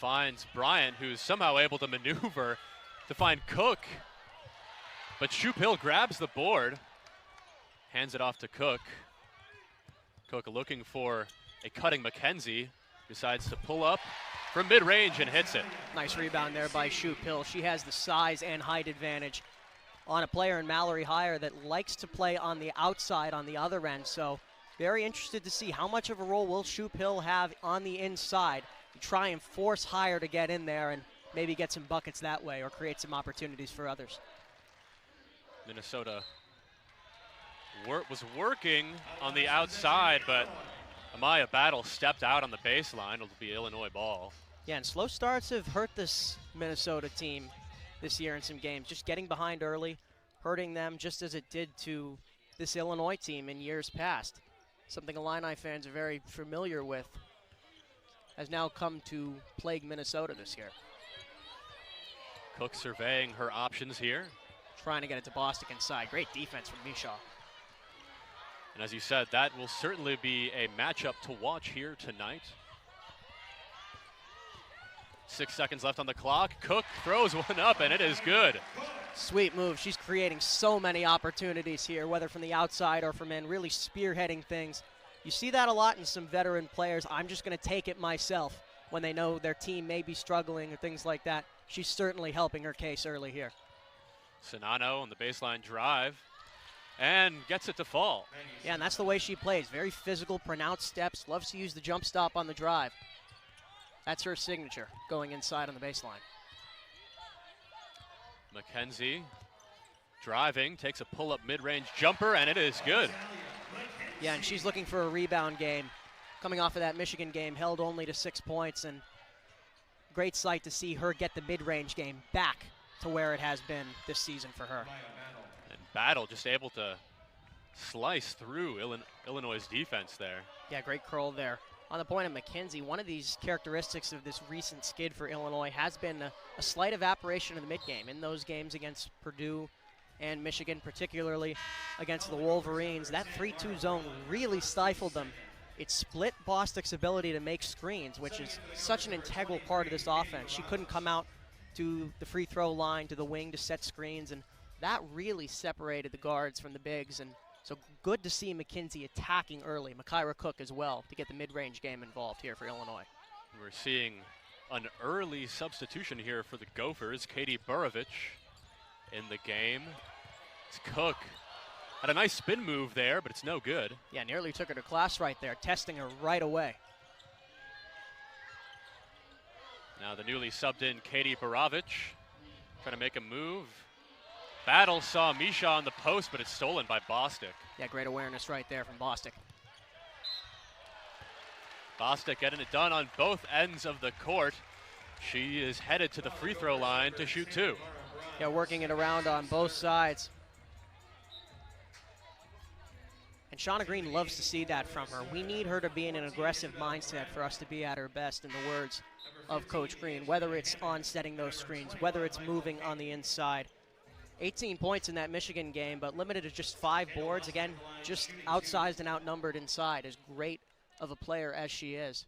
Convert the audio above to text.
finds Bryant, who's somehow able to maneuver to find Cook. But Shoup Hill grabs the board, hands it off to Cook. Cook looking for a cutting McKenzie, decides to pull up from mid-range and hits it. Nice rebound there by Shoup Hill. She has the size and height advantage on a player in Mallory Heyer that likes to play on the outside on the other end. So very interested to see how much of a role will Shoup Hill have on the inside to try and force Heyer to get in there and maybe get some buckets that way or create some opportunities for others. Minnesota was working on the outside, but Amaya Battle stepped out on the baseline. It'll be Illinois ball. Yeah, and slow starts have hurt this Minnesota team this year in some games. Just getting behind early, hurting them just as it did to this Illinois team in years past. Something Illini fans are very familiar with has now come to plague Minnesota this year. Cook surveying her options here. Trying to get it to Bostic inside. Great defense from Mishaw. And as you said, that will certainly be a matchup to watch here tonight. 6 seconds left on the clock. Cook throws one up, and it is good. Sweet move. She's creating so many opportunities here, whether from the outside or from in, really spearheading things. You see that a lot in some veteran players. I'm just going to take it myself when they know their team may be struggling or things like that. She's certainly helping her case early here. Sonano on the baseline drive and gets it to fall. Yeah, and that's the way she plays. Very physical, pronounced steps, loves to use the jump stop on the drive. That's her signature, going inside on the baseline. McKenzie driving, takes a pull-up mid-range jumper, and it is good. Yeah, and she's looking for a rebound game. Coming off of that Michigan game, held only to 6 points, and great sight to see her get the mid-range game back to where it has been this season for her. And Battle just able to slice through Illinois' defense there. Yeah, great curl there. On the point of McKenzie, one of these characteristics of this recent skid for Illinois has been a slight evaporation in the mid-game. In those games against Purdue and Michigan, particularly against the Wolverines, that 3-2 zone really stifled them. It split Bostic's ability to make screens, which is such an integral part of this offense. She couldn't come out to the free throw line, to the wing to set screens, and that really separated the guards from the bigs. And so good to see McKenzie attacking early, Makira Cook as well, to get the mid-range game involved here for Illinois. We're seeing an early substitution here for the Gophers. Katie Burovich in the game. It's Cook. Had a nice spin move there, but it's no good. Yeah, nearly took her to class right there, testing her right away. Now the newly subbed in Katie Burovich, trying to make a move. Battle saw Misha on the post, but it's stolen by Bostic. Yeah, great awareness right there from Bostic. Bostic getting it done on both ends of the court. She is headed to the free throw line to shoot 2. Yeah, working it around on both sides. And Shauna Green loves to see that from her. We need her to be in an aggressive mindset for us to be at her best, in the words of Coach Green, whether it's on setting those screens, whether it's moving on the inside. 18 points in that Michigan game, but limited to just 5 boards. Again, just outsized and outnumbered inside, as great of a player as she is.